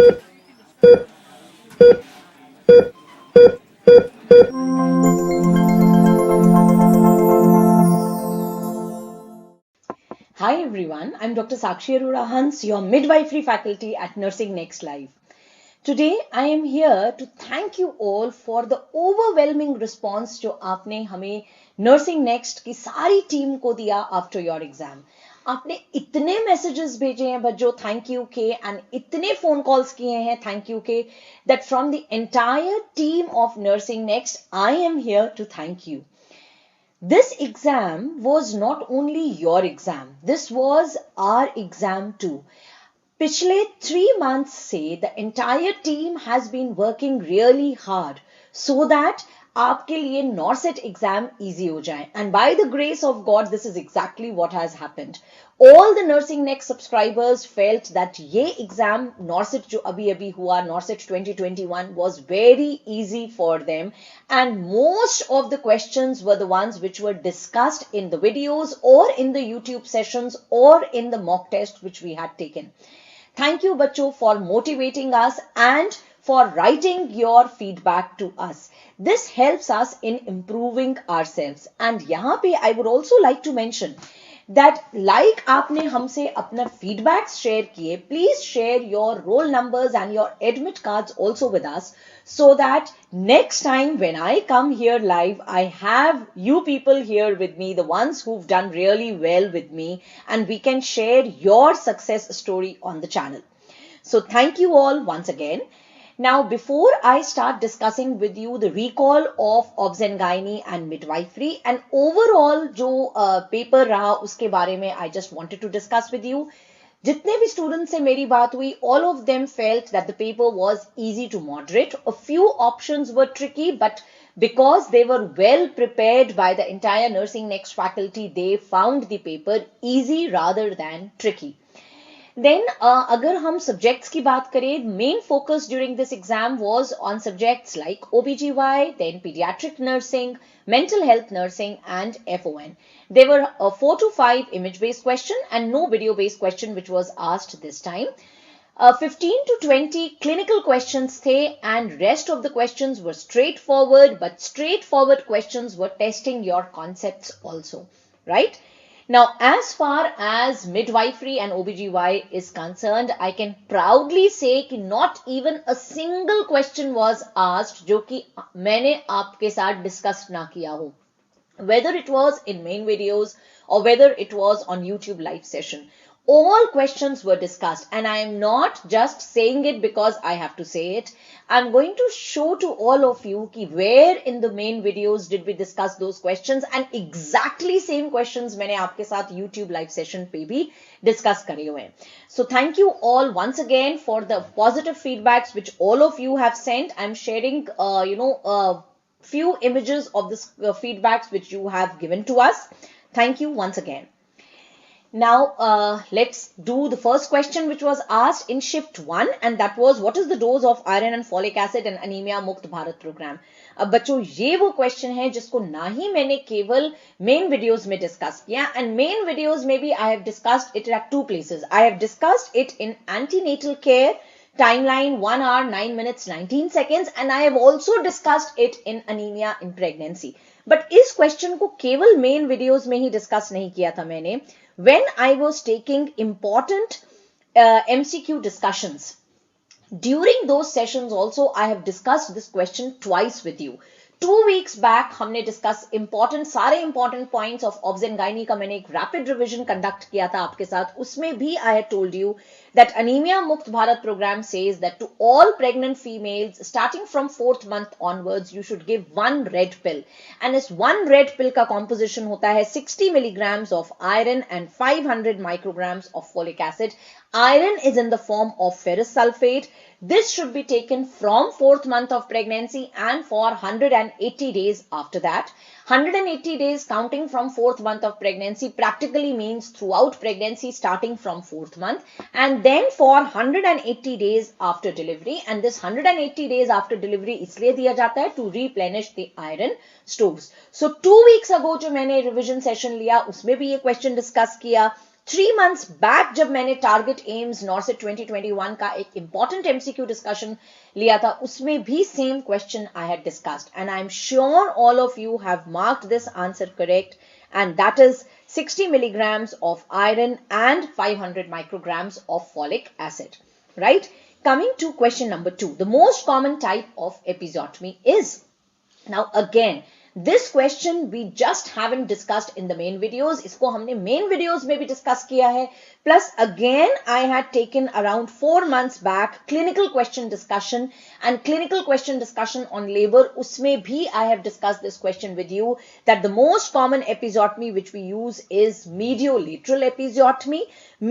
Hi everyone, I'm Dr. Sakshi Arora Hans, your midwifery faculty at Nursing Next Live. Today I am here to thank you all for the overwhelming response जो आपने हमें Nursing Next की सारी team को दिया after your exam. आपने इतने messages भेजे हैं बच्चों थैंक यू के एंड इतने फोन कॉल्स किए हैं थैंक यू के that from the entire team of Nursing Next, I am here to thank you. This exam was not only your exam, this was our exam too. पिछले 3 months से the entire team has been working really hard so that आपके लिए नॉर्सेट exam easy हो जाए and by the grace of God this is exactly what has happened. All the nursing next subscribers felt that ये exam नॉर्सेट जो अभी हुआ नॉर्सेट 2021 was very easy for them and most of the questions were the ones which were discussed in the videos or in the YouTube sessions or in the mock test which we had taken. Thank you बच्चों for motivating us and for writing your feedback to us. This helps us in improving ourselves. And यहाँ पे I would also like to mention that like आपने हमसे अपना feedbacks share किए, please share your roll numbers and your admit cards also with us so that next time when I come here live, I have you people here with me, the ones who've done really well with me, and we can share your success story on the channel. So thank you all once again. Now, before I start discussing with you the recall of obs and gynae and midwifery and overall जो paper रहा उसके बारे में I just wanted to discuss with you. जितने भी students से मेरी बात हुई, all of them felt that the paper was easy to moderate. A few options were tricky, but because they were well prepared by the entire Nursing Next faculty, they found the paper easy rather than tricky. Then अगर हम subjects की बात करें, main focus during this exam was on subjects like OBGY, then pediatric nursing, mental health nursing and FON. There were 4 to 5 image-based question and no video-based question which was asked this time. 15 to 20 clinical questions the and rest of the questions were straightforward, but straightforward questions were testing your concepts also, right? Now, as far as midwifery and OBGY is concerned, I can proudly say कि not even a single question was asked जो कि मैंने आपके साथ discuss ना किया हो. Whether it was in main videos or whether it was on YouTube live session. All questions were discussed and I am not just saying it because I have to say it. I'm going to show to all of you ki where in the main videos did we discuss those questions and exactly same questions मैंने आपके साथ YouTube live session पे भी discuss करे हुए हैं. So thank you all once again for the positive feedbacks which all of you have sent. I'm sharing few images of this feedbacks which you have given to us. Thank you once again. Now, let's do the first question which was asked in shift 1 and that was what is the dose of iron and folic acid and anemia मुक्त Bharat program. अब बच्चों ये वो question है जिसको ना ही मैंने केवल main videos में discuss किया and main videos में भी I have discussed it at 2 places. I have discussed it in antenatal care timeline 1 hour 9 minutes 19 seconds and I have also discussed it in anemia in pregnancy. But इस question को केवल main videos में ही discuss नहीं किया था मैंने. When I was taking important MCQ discussions, during those sessions also I have discussed this question twice with you. 2 weeks back हमने discuss सारे important points of obs and gynae का मैंने एक rapid revision conduct किया था आपके साथ. उसमें भी I had told you that Anemia Mukt Bharat program says that to all pregnant females starting from 4th month onwards you should give 1 red pill and this 1 red pill का composition होता है 60 milligrams of iron and 500 micrograms of folic acid. Iron is in the form of ferrous sulfate. This should be taken from 4th month of pregnancy and for 180 days after that. 180 days counting from 4th month of pregnancy practically means throughout pregnancy starting from 4th month and then for 180 days after delivery and this 180 days after delivery इसलिए दिया जाता है to replenish the iron stores. So 2 weeks ago जो मैंने revision session लिया उसमें भी ये question discuss किया. 3 months बैक जब मैंने टारगेट एम्स नॉर्सेट 2021 का एक इंपॉर्टेंट एमसीक्यू डिस्कशन लिया था, उसमें भी same question I had discussed and I am sure all of you have marked this answer correct, and that is 60 milligrams of iron and 500 micrograms of folic acid, right? Coming to question number 2, the most common type of episiotomy is, now again this question we just haven't discussed in the main videos, इसको हमने main videos में भी discuss किया है, plus again I had taken around 4 months back clinical question discussion and clinical question discussion on labor, उसमें भी I have discussed this question with you that the most common episiotomy which we use is mediolateral episiotomy.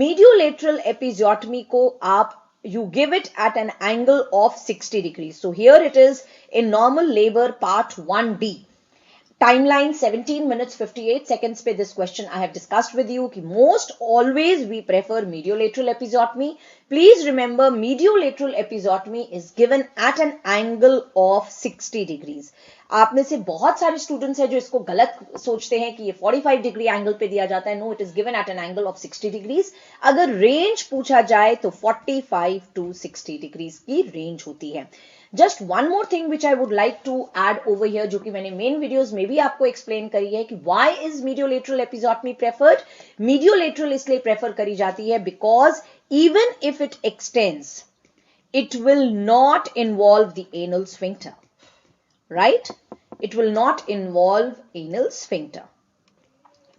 Mediolateral episiotomy को आप you give it at an angle of 60 degrees. So here it is in normal labor part 1D. Timeline 17 minutes 58 seconds पे this question I have discussed with you कि most always we prefer mediolateral episiotomy. Please remember mediolateral episiotomy is given at an angle of 60 degrees. आप में से बहुत सारे students हैं जो इसको गलत सोचते हैं कि ये 45 डिग्री एंगल पे दिया जाता है. No, it is given at an angle of 60 degrees. अगर रेंज पूछा जाए तो 45 टू 60 डिग्रीज की रेंज होती है. Just one more thing which I would like to add over here, जो कि मैंने मेन वीडियोस में भी आपको एक्सप्लेन करी है कि why is mediolateral episiotomy preferred. Mediolateral इसलिए प्रेफर करी जाती है because even if it extends it will not involve the anal sphincter, right? It will not involve anal sphincter.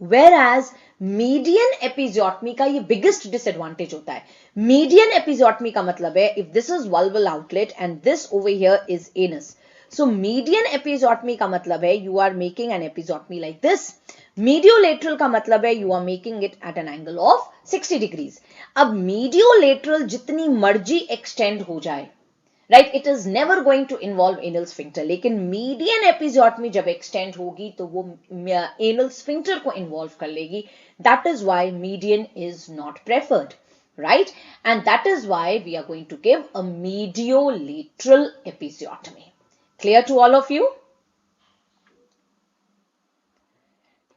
Whereas median episiotomy का ये biggest disadvantage होता है. Median episiotomy का मतलब है if this is vulval outlet and this over here is anus. So median episiotomy का मतलब है you are making an episiotomy like this. Mediolateral का मतलब है you are making it at an angle of 60 degrees. अब mediolateral जितनी मर्जी extend हो जाए, right, it is never going to involve anal sphincter. लेकिन median episiotomy जब extend होगी तो वो anal sphincter को involve कर लेगी. That is why median is not preferred, right? And that is why we are going to give a mediolateral episiotomy. Clear to all of you?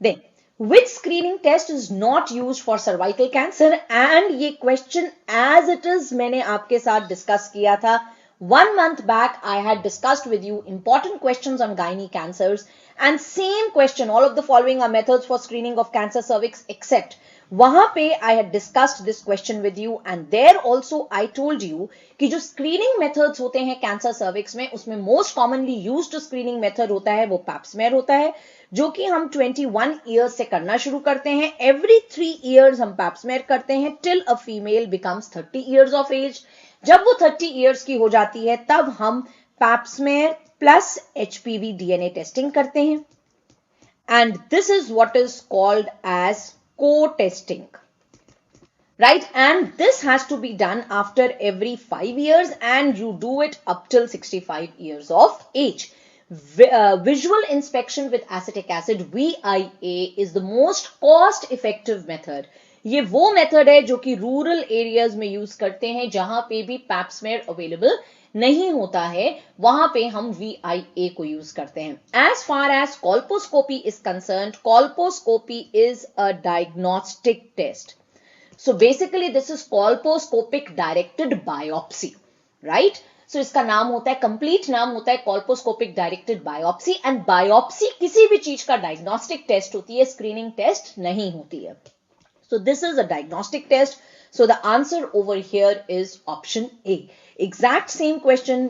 Then, which screening test is not used for cervical cancer? And ये question as it is मैंने आपके साथ discuss किया था. 1 month back, I had discussed with you important questions on gynae cancers and same question, all of the following are methods for screening of cancer cervix except. वहां पे I had discussed this question with you and there also I told you कि जो screening methods होते हैं cancer cervix में, उसमें most commonly used screening method होता है वो pap smear होता है, जो कि हम 21 years से करना शुरू करते हैं. Every 3 years हम pap smear करते हैं till a female becomes 30 years of age. जब वो 30 years की हो जाती है तब हम pap smear plus HPV DNA testing करते हैं. And this is what is called as co-testing, right? And this has to be done after every 5 years and you do it up till 65 years of age. Visual inspection with acetic acid VIA is the most cost effective method. ये वो method है जो कि rural areas में use करते हैं जहां पे भी पैप स्मेयर अवेलेबल नहीं होता है, वहां पे हम VIA को यूज करते हैं. As far as colposcopy is concerned, colposcopy is a diagnostic test. So basically this is colposcopic directed biopsy, right? So इसका नाम होता है, कंप्लीट नाम होता है colposcopic directed biopsy. And biopsy किसी भी चीज का डायग्नोस्टिक टेस्ट होती है, स्क्रीनिंग टेस्ट नहीं होती है. So this is a diagnostic test. So the answer over here is option A. Exact same question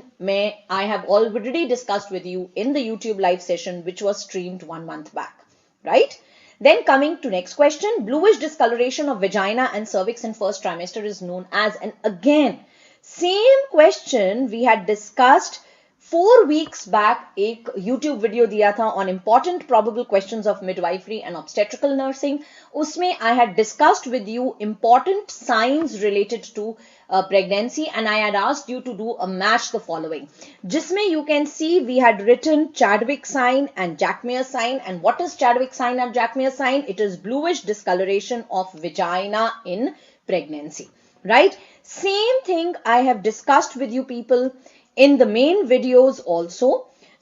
I have already discussed with you in the YouTube live session which was streamed 1 month back, right? Then coming to next question, bluish discoloration of vagina and cervix in first trimester is known as, and again same question we had discussed 4 weeks back. एक YouTube video दिया था on important probable questions of midwifery and obstetrical nursing. उसमें I had discussed with you important signs related to pregnancy and I had asked you to do a match the following. जिसमें you can see we had written Chadwick sign and Jackmere sign. And what is Chadwick sign and Jackmere sign? It is bluish discoloration of vagina in pregnancy, right? Same thing I have discussed with you people in the main videos also.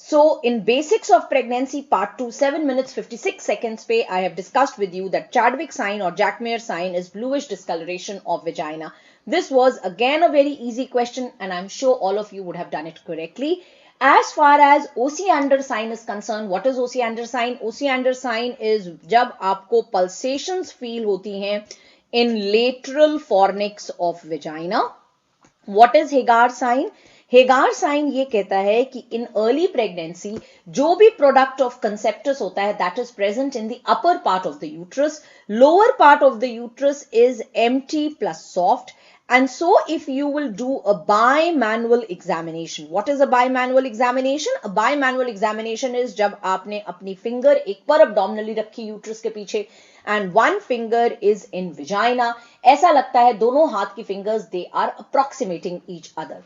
So in Basics of Pregnancy Part 2, 7 minutes 56 seconds pe, I have discussed with you that Chadwick sign or Jackmere sign is bluish discoloration of vagina. This was again a very easy question and I'm sure all of you would have done it correctly. As far as Osiander sign is concerned, what is Osiander sign? Osiander sign is जब आपको pulsations feel होती हैं in lateral fornix of vagina. What is Hagar sign? Hegar sign ये कहता है कि in early pregnancy जो भी प्रोडक्ट ऑफ कंसेप्टस होता है that is present in the upper part of the uterus, lower part of the uterus is empty plus soft. And so if you will do a bimanual examination, what is a bimanual examination? A bimanual examination is जब आपने अपनी finger एक पर abdominally रखी uterus के पीछे and one finger is in vagina, ऐसा लगता है दोनों हाथ की fingers they are approximating each other.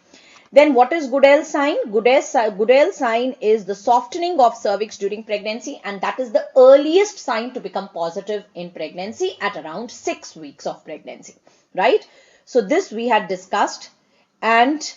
Then what is Goodell sign? Goodell sign is the softening of cervix during pregnancy and that is the earliest sign to become positive in pregnancy at around 6 weeks of pregnancy, right? So this we had discussed and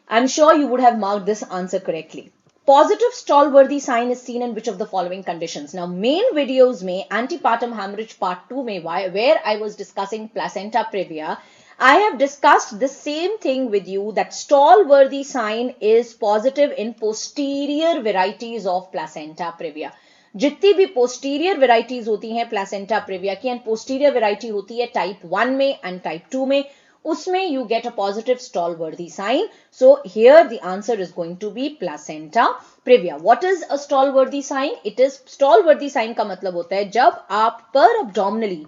I'm sure you would have marked this answer correctly. Positive stall-worthy sign is seen in which of the following conditions? Now main videos mein antepartum hemorrhage part 2 mein where I was discussing placenta previa, I have discussed the same thing with you that stall-worthy sign is positive in posterior varieties of placenta previa. जितनी भी posterior varieties होती हैं placenta previa की and posterior variety होती है type 1 में and type 2 में, उसमें you get a positive stall-worthy sign. So here the answer is going to be placenta previa. What is a stall-worthy sign? It is stall-worthy sign का मतलब होता है जब आप per abdominally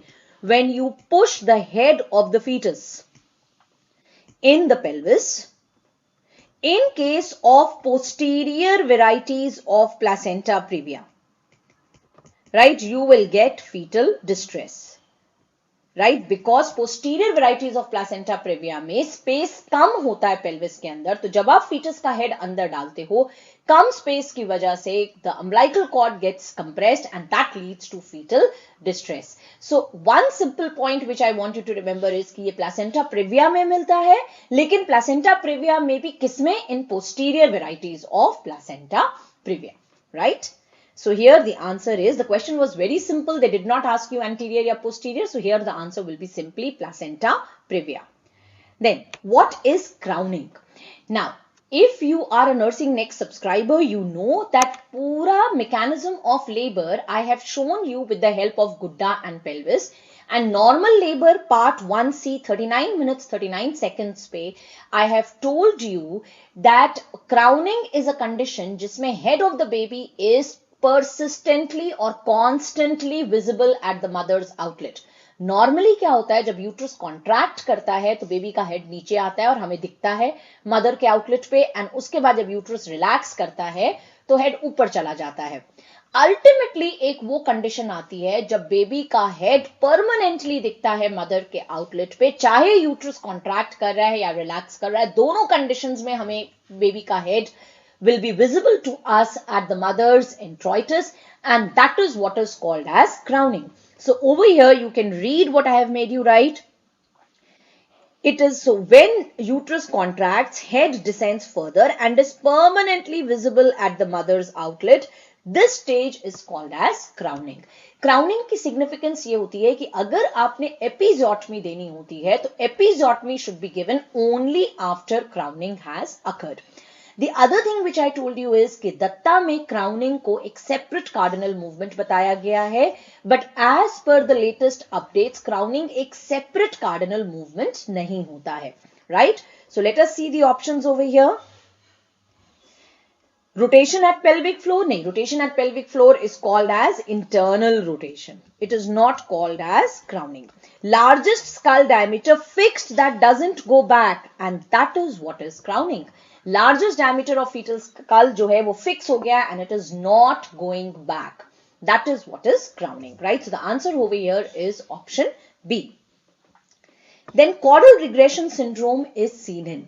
when you push the head of the fetus in the pelvis, in case of posterior varieties of placenta previa, right, you will get fetal distress, right, because posterior varieties of placenta previa में space कम होता है pelvis के अंदर, तो जब आप fetus का head अंदर डालते हो कम space की वजह से the umbilical cord gets compressed and that leads to fetal distress. So one simple point which I want you to remember is कि ये placenta previa में मिलता है, लेकिन placenta previa में भी किसमें? In posterior varieties of placenta previa, right? So here the answer is, the question was very simple. They did not ask you anterior or posterior. So here the answer will be simply placenta previa. Then what is crowning? Now, if you are a Nursing Next subscriber, you know that pura mechanism of labor I have shown you with the help of Gudda and pelvis. And normal labor part 1C 39 minutes 39 seconds पे I have told you that crowning is a condition जिसमें head of the baby is persistently or constantly visible at the mother's outlet. Normally क्या होता है जब uterus contract करता है तो baby का हेड नीचे आता है और हमें दिखता है मदर के आउटलेट पे, एंड उसके बाद जब यूट्रस रिलैक्स करता है तो हेड ऊपर चला जाता है. अल्टीमेटली एक वो कंडीशन आती है जब बेबी का हेड परमानेंटली दिखता है मदर के आउटलेट पे, चाहे यूट्रस कॉन्ट्रैक्ट कर रहा है या रिलैक्स कर रहा है, दोनों कंडीशंस में हमें बेबी का head will be visible to us at the mother's introitus, and that is what is called as crowning. So over here you can read what I have made you write. It is so when uterus contracts, head descends further and is permanently visible at the mother's outlet. This stage is called as crowning. Crowning की significance ये होती है कि अगर आपने episiotomy देनी होती है तो episiotomy should be given only after crowning has occurred. The other thing which I told you is कि दत्ता में crowning को एक separate cardinal movement बताया गया है, but as per the latest updates, crowning एक separate cardinal movement नहीं होता है, right? So let us see the options over here. Rotation at pelvic floor? नहीं, rotation at pelvic floor is called as internal rotation. It is not called as crowning. Largest skull diameter fixed that doesn't go back, and that is what is crowning. Largest diameter of fetal skull जो है वो fix हो गया and it is not going back. That is what is crowning, right? So the answer over here is option B. Then caudal regression syndrome is seen in.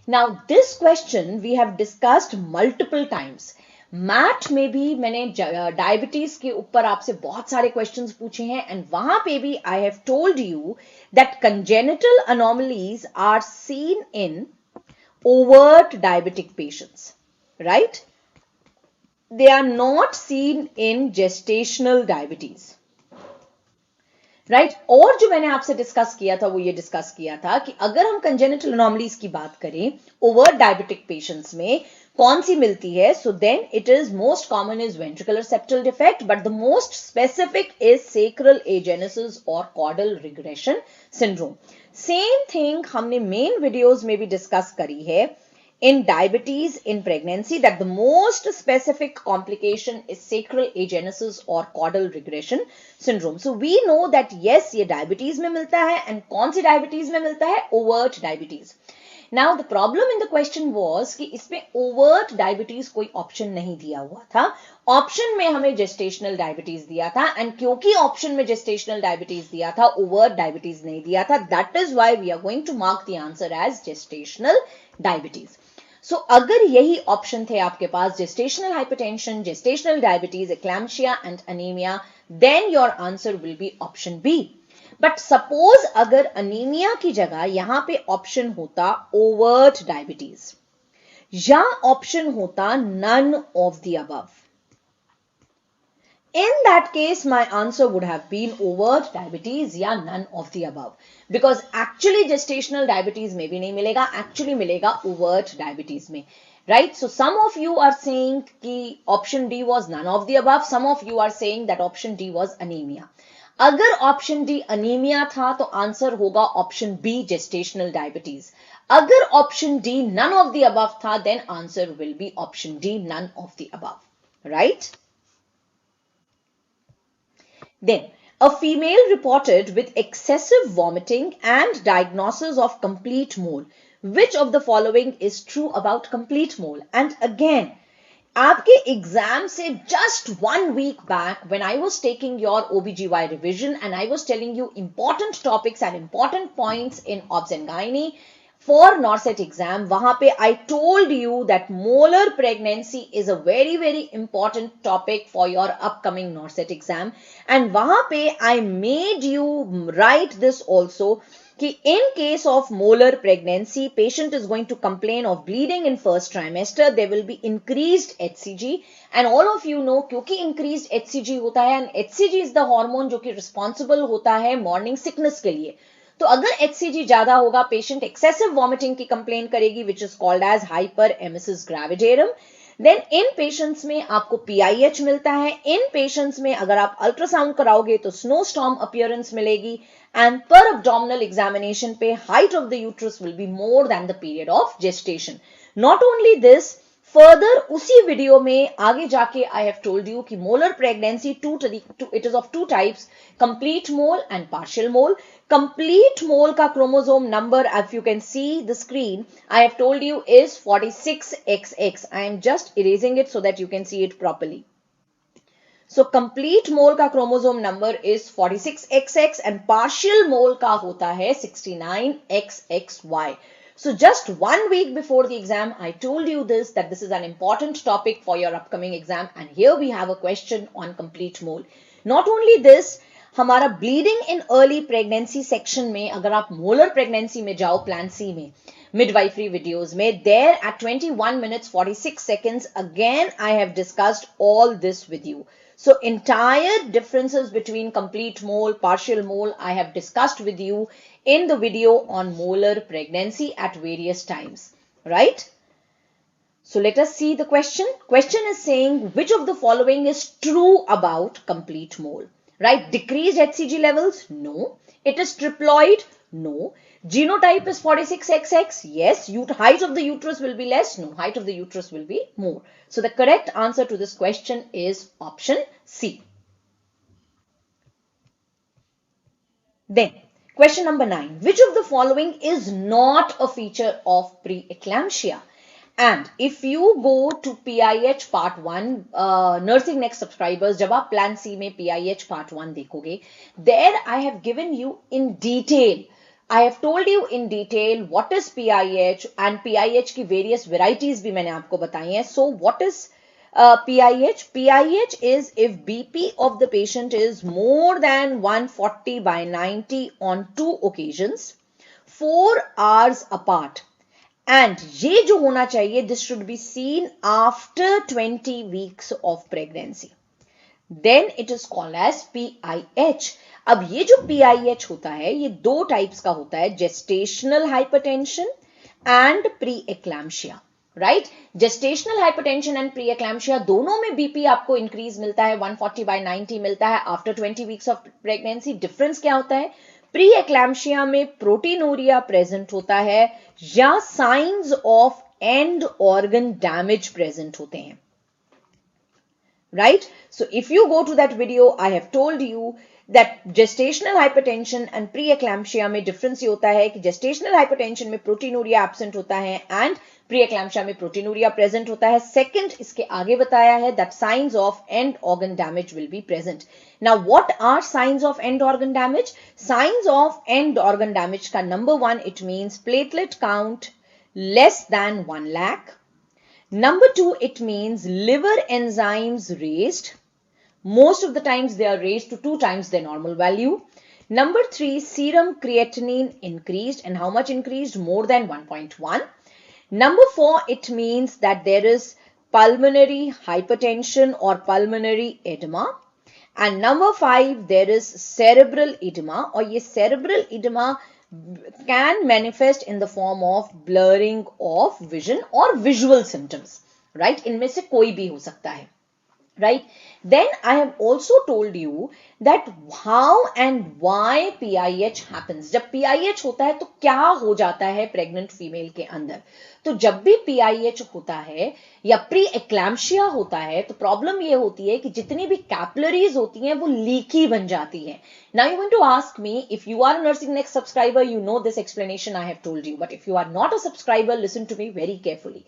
Now this question we have discussed multiple times. Math में भी मैंने diabetes के ऊपर आपसे बहुत सारे questions पूछे हैं एंड वहां पे भी I have told you that congenital anomalies are seen in overt diabetic patients, right? they are not seen in gestational diabetes. Right और जो मैंने आपसे डिस्कस किया था वो ये डिस्कस किया था कि अगर हम कंजेनिटल अनोमलीज की बात करें ओवर डायबिटिक पेशेंट्स में कौन सी मिलती है, so then it is most common is ventricular septal defect, but the most specific is sacral agenesis और caudal regression syndrome. Same thing हमने मेन वीडियोस में भी डिस्कस करी है in diabetes in pregnancy, that the most specific complication is sacral agenesis or caudal regression syndrome. So we know that yes, ये diabetes में मिलता है, and कौन सी diabetes में मिलता है? Overt diabetes. Now the problem in the question was कि इसमें overt diabetes कोई option नहीं दिया हुआ था. Option में हमें gestational diabetes दिया था, and क्योंकि option में gestational diabetes दिया था, overt diabetes नहीं दिया था, that is why we are going to mark the answer as gestational diabetes. So अगर यही ऑप्शन थे आपके पास, gestational hypertension, gestational diabetes, eclampsia and anemia, then your answer will be option B. But suppose अगर anemia की जगह यहां पे option होता overt diabetes या ऑप्शन होता none of the above, in that case my answer would have been overt diabetes या none of the above, because actually gestational diabetes में भी नहीं मिलेगा, actually मिलेगा overt diabetes में, right? So some of you are saying कि option D was none of the above, some of you are saying that option D was anemia. अगर option D anaemia था तो आंसर होगा option B gestational diabetes. अगर option D none of the above था, then answer will be option D none of the above, right? Then, a female reported with excessive vomiting and diagnosis of complete mole. Which of the following is true about complete mole? And again, आपके exam से just 1 week back when I was taking your OBGY revision and I was telling you important topics and important points in obs and gynae for NORCET exam, वहां पे I told you that molar pregnancy is a very very important topic for your upcoming NORCET exam, and वहां पे I made you write this also कि in case of molar pregnancy, patient is going to complain of bleeding in first trimester, there will be increased HCG, and all of you know क्योंकि increased HCG होता है, and HCG is the hormone जो कि responsible होता है morning sickness के लिए. तो अगर HCG ज्यादा होगा, पेशेंट एक्सेसिव वॉमिटिंग की कंप्लेन करेगी, which is called as hyperemesis gravidarum. Then in patients में आपको PIH मिलता है. इन पेशेंट्स में अगर आप अल्ट्रासाउंड कराओगे तो स्नो स्टॉर्म अपीयरेंस मिलेगी, एंड पर abdominal एग्जामिनेशन पे height of the uterus will be more than the period of gestation. Not only this, further उसी वीडियो में आगे जाके आई हैव टोल्ड यू कि molar pregnancy it is of two types, complete mole and partial mole. Complete mole का chromosome number, if you can see the screen, I have told you is 46XX. I am just erasing it so that you can see it properly. So complete mole का chromosome number is 46XX and partial mole का होता है 69XXY. So just 1 week before the exam, I told you that this is an important topic for your upcoming exam, and here we have a question on complete mole. Not only this, हमारा bleeding in early pregnancy section में अगर आप molar pregnancy में जाओ plan C में midwifery videos में, there at 21 minutes 46 seconds again I have discussed all this with you. So entire differences between complete mole, partial mole, I have discussed with you in the video on molar pregnancy at various times, right? So let us see the question. Question is saying which of the following is true about complete mole, right? Decreased HCG levels? No. It is triploid? No. Genotype is 46XX? Yes. Height of the uterus will be less? No. Height of the uterus will be more. So the correct answer to this question is option C. Then, question number 9. Which of the following is not a feature of preeclampsia? And if you go to PIH part 1, nursing next subscribers, जब आप plan C में PIH part 1 देखोगे, there I have given you in detail, I have told you in detail what is PIH, and PIH की various varieties भी मैंने आपको बताई हैं. So what is PIH? PIH is if BP of the patient is more than 140/90 on 2 occasions, 4 hours apart, and ये जो होना चाहिए, this should be seen after 20 weeks of pregnancy, then it is called as PIH. अब ये जो PIH होता है ये दो टाइप्स का होता है, gestational hypertension and preeclampsia. Right, gestational hypertension and preeclampsia दोनों में बीपी आपको इंक्रीज मिलता है, 140/90 मिलता है after 20 weeks of pregnancy. Difference क्या होता है, प्री एक्लैम्शिया में प्रोटीनूरिया प्रेजेंट होता है या science of and organ damage present होते हैं. Right? So if you go to that video, I have told you that gestational hypertension and preeclampsia में difference ये होता है कि gestational hypertension में proteinuria absent होता है and preeclampsia में proteinuria present होता है. Second, इसके आगे बताया है that signs of end organ damage will be present. Now what are signs of end organ damage? Signs of end organ damage का number one, it means platelet count less than 1 lakh. Number two, it means liver enzymes raised. Most of the times they are raised to 2 times their normal value. Number three, serum creatinine increased. And how much increased? More than 1.1. Number four, it means that there is pulmonary hypertension or pulmonary edema. And number five, there is cerebral edema, or ये cerebral edema can manifest in the form of blurring of vision or visual symptoms. Right? इनमें से कोई भी हो सकता है. Right? Then I have also told you that how and why PIH happens. जब PIH होता है तो क्या हो जाता है प्रेग्नेंट फीमेल के अंदर. तो जब भी PIH होता है या प्री एक्लैम्शिया होता है तो प्रॉब्लम ये होती है कि जितनी भी कैपिलरीज होती हैं वो लीकी बन जाती हैं. Now you're going to ask me, if you are a Nursing Next subscriber, you know this explanation I have told you. But if you are not a subscriber, listen to me very carefully.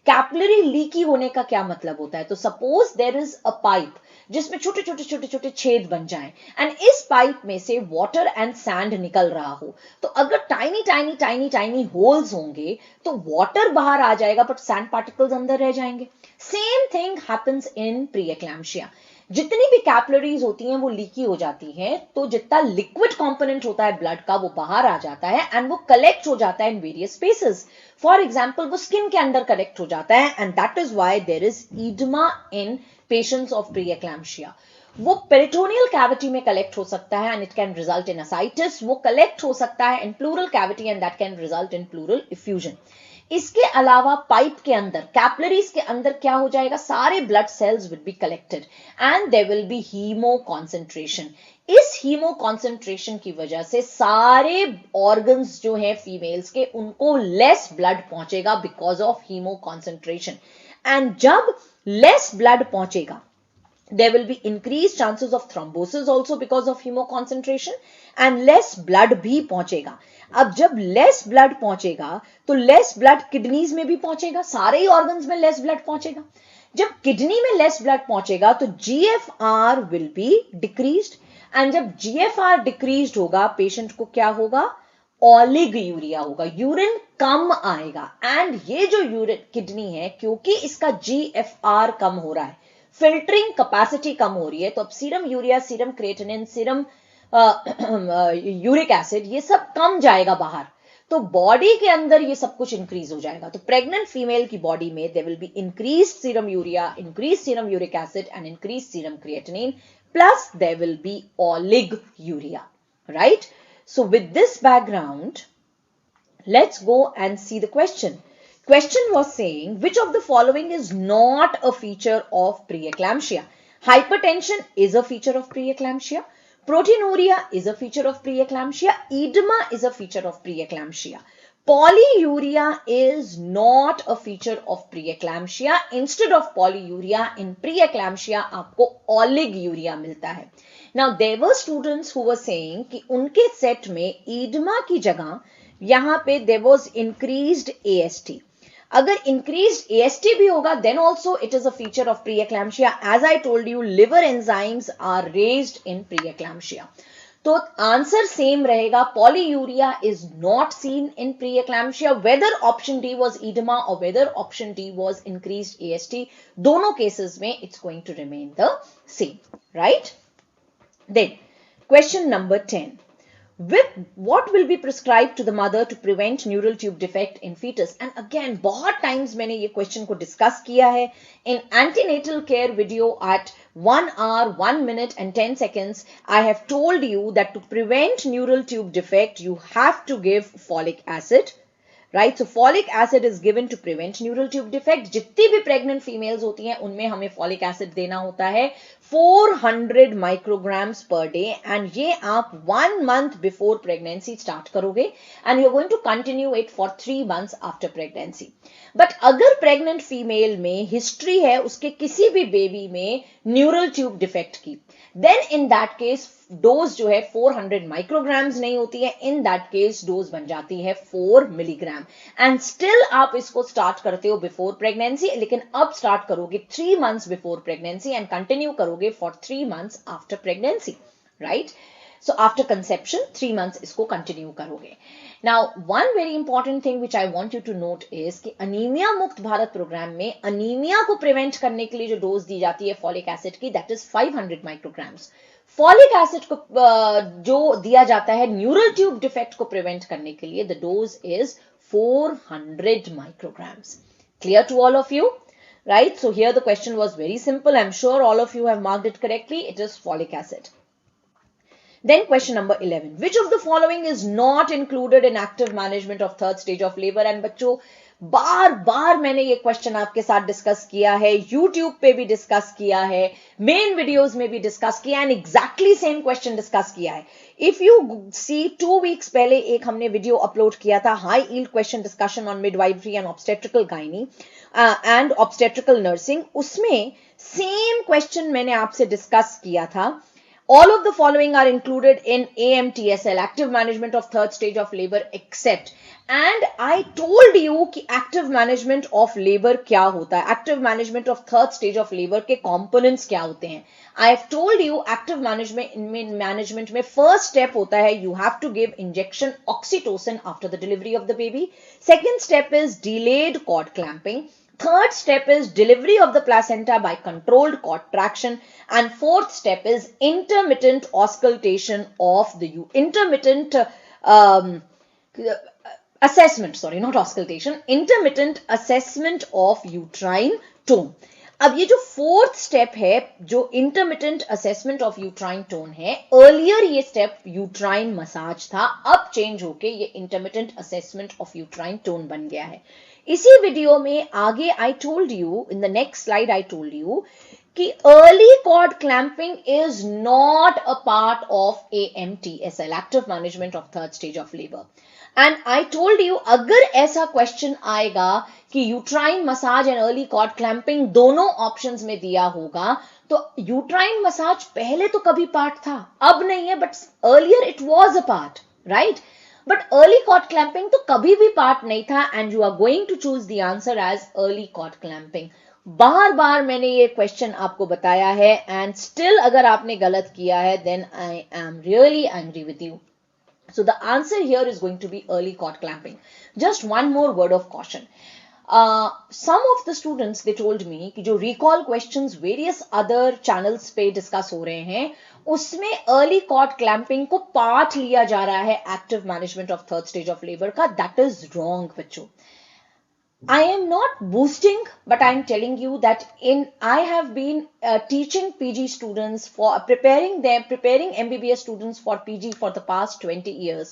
Capillary leaky होने का क्या मतलब होता है. तो suppose there is a pipe जिसमें छोटे छोटे छोटे छोटे छेद बन जाएं एंड इस पाइप में से वाटर एंड सैंड निकल रहा हो, तो अगर tiny tiny tiny tiny holes होंगे तो वाटर बाहर आ जाएगा बट सैंड पार्टिकल्स अंदर रह जाएंगे. Same thing happens in preeclampsia. जितनी भी कैपिलरीज होती हैं वो लीकी हो जाती हैं, तो जितना लिक्विड कंपोनेंट होता है ब्लड का वो बाहर आ जाता है एंड वो कलेक्ट हो जाता है in various spaces. For example वो स्किन के अंदर कलेक्ट हो जाता है and that is why there is oedema in patients of preeclampsia. वो पेरिटोनियल कैविटी में कलेक्ट हो सकता है and it can result in ascites. वो कलेक्ट हो सकता है in pleural cavity and that can result in pleural effusion. इसके अलावा पाइप के अंदर कैपिलरीज के अंदर क्या हो जाएगा, सारे blood cells will be collected and there will be hemo concentration. इस हीमो कॉन्सेंट्रेशन की वजह से सारे ऑर्गन्स जो हैं फीमेल्स के उनको लेस ब्लड पहुंचेगा because of hemo concentration. And जब लेस ब्लड पहुंचेगा there will be increased chances of thrombosis also because of hemoconcentration and less blood भी पहुंचेगा. अब जब लेस ब्लड पहुंचेगा तो लेस ब्लड किडनीज में भी पहुंचेगा, सारे ही ऑर्गन्स में लेस ब्लड पहुंचेगा. जब किडनी में लेस ब्लड पहुंचेगा तो GFR will be decreased and जब GFR डिक्रीज्ड होगा पेशेंट को क्या होगा, ऑलिग यूरिया होगा, यूरिन कम आएगा. एंड ये जो यूरिन किडनी है क्योंकि इसका GFR कम हो रहा है, फिल्टरिंग कैपेसिटी कम हो रही है, तो अब serum urea, serum creatinine, serum uric acid ये सब कम जाएगा बाहर, तो बॉडी के अंदर ये सब कुछ इंक्रीज हो जाएगा. तो प्रेग्नेंट फीमेल की बॉडी में there will be increase serum urea, increase serum uric acid and increase serum creatinine plus there will be oliguria. Right? So with this background let's go and see the question. Question was saying, which of the following is not a feature of preeclampsia? Hypertension is a feature of preeclampsia. Proteinuria is a feature of preeclampsia. Edema is a feature of preeclampsia. Polyuria is not a feature of preeclampsia. Instead of polyuria, in preeclampsia आपको oliguria मिलता है. Now there were students who were saying कि उनके set में edema की जगह यहां पे there was increased AST. अगर increased AST भी होगा then also it is a feature of preeclampsia. As I told you, liver enzymes are raised in preeclampsia. तो आंसर सेम रहेगा, polyuria is not seen in preeclampsia. Whether option D was edema or whether option D was increased AST, दोनों cases में it's going to remain the same. Right? Then question number 10. with what will be prescribed to the mother to prevent neural tube defect in fetus. And again, बहुत times मैंने ये question को discuss किया है in antenatal care video at 1 hour, 1 minute and 10 seconds. I have told you that to prevent neural tube defect, you have to give folic acid. Right, so folic acid is given to prevent neural tube defect. जितनी भी pregnant females होती हैं उनमें हमें folic acid देना होता है 400 micrograms per day, and ये आप 1 month before pregnancy start करोगे and you're going to continue it for 3 months after pregnancy. But अगर pregnant female में history है उसके किसी भी baby में neural tube defect की, then in that case dose जो है 400 माइक्रोग्राम्स नहीं होती है, इन दैट केस डोज बन जाती है 4 मिलीग्राम. एंड स्टिल आप इसको स्टार्ट करते हो बिफोर प्रेगनेंसी, लेकिन अब स्टार्ट करोगे 3 months before pregnancy and continue करोगे for 3 months after pregnancy. Right, so after conception 3 months इसको continue करोगे. Now one very important thing which I want you to note is कि anaemia मुक्त Bharat programme में anaemia को prevent करने के लिए जो डोज दी जाती है फॉलिक एसिड की, that is 500 micrograms. Folic acid को जो दिया जाता है न्यूरल ट्यूब डिफेक्ट को प्रिवेंट करने के लिए, the dose is 400 micrograms. Clear to all of you? Right, so here the question was very simple. I'm sure all of you have marked it correctly. It is folic acid. Then question number 11. Which of the following is not included in active management of third stage of labor? And बच्चों बार बार मैंने ये question आपके साथ discuss किया है, YouTube पे भी डिस्कस किया है, मेन वीडियोस में भी डिस्कस किया and exactly same question discuss किया है. इफ यू सी 2 वीक्स पहले एक हमने वीडियो अपलोड किया था, high yield question discussion on midwifery and obstetrical gynae and obstetrical nursing. उसमें सेम क्वेश्चन मैंने आपसे डिस्कस किया था. All of the following are included in AMTSL, active management of third stage of labor, except, and I told you कि active management of labor क्या होता है, active management of third stage of labor के components क्या होते हैं. I have told you active management में first step होता है, you have to give injection oxytocin after the delivery of the baby. Second step is delayed cord clamping. Third step is delivery of the placenta by controlled contraction, and fourth step is intermittent auscultation of the intermittent assessment, sorry, not auscultation, intermittent assessment of uterine tone. अब ये जो fourth step है, जो intermittent assessment of uterine tone है, earlier ये step uterine massage था, अब change होके ये intermittent assessment of uterine tone बन गया है. इसी वीडियो में आगे I told you, in the next slide I told you कि early cord clamping is not a part of AMTSL, active management of third stage of labour. And I told you अगर ऐसा question आएगा कि uterine massage and early cord clamping दोनों options में दिया होगा, तो यूट्राइन मसाज पहले तो कभी पार्ट था, अब नहीं है, but earlier it was a part, right. But early cord clamping तो कभी भी पार्ट नहीं था, and you are going to choose the answer as early cord clamping. बार बार मैंने ये क्वेश्चन आपको बताया है, एंड स्टिल अगर आपने गलत किया है, then I am really angry with you. So the answer here is going to be early cord clamping. Just one more word of caution. Some of the students, they told me कि जो recall questions various other channels पे discuss हो रहे हैं, उसमें early cord clamping को part लिया जा रहा है active management of third stage of labor का. That is wrong, बच्चों. I am not boosting, but I am telling you that I have been teaching PG students for preparing MBBS students for PG for the past 20 years.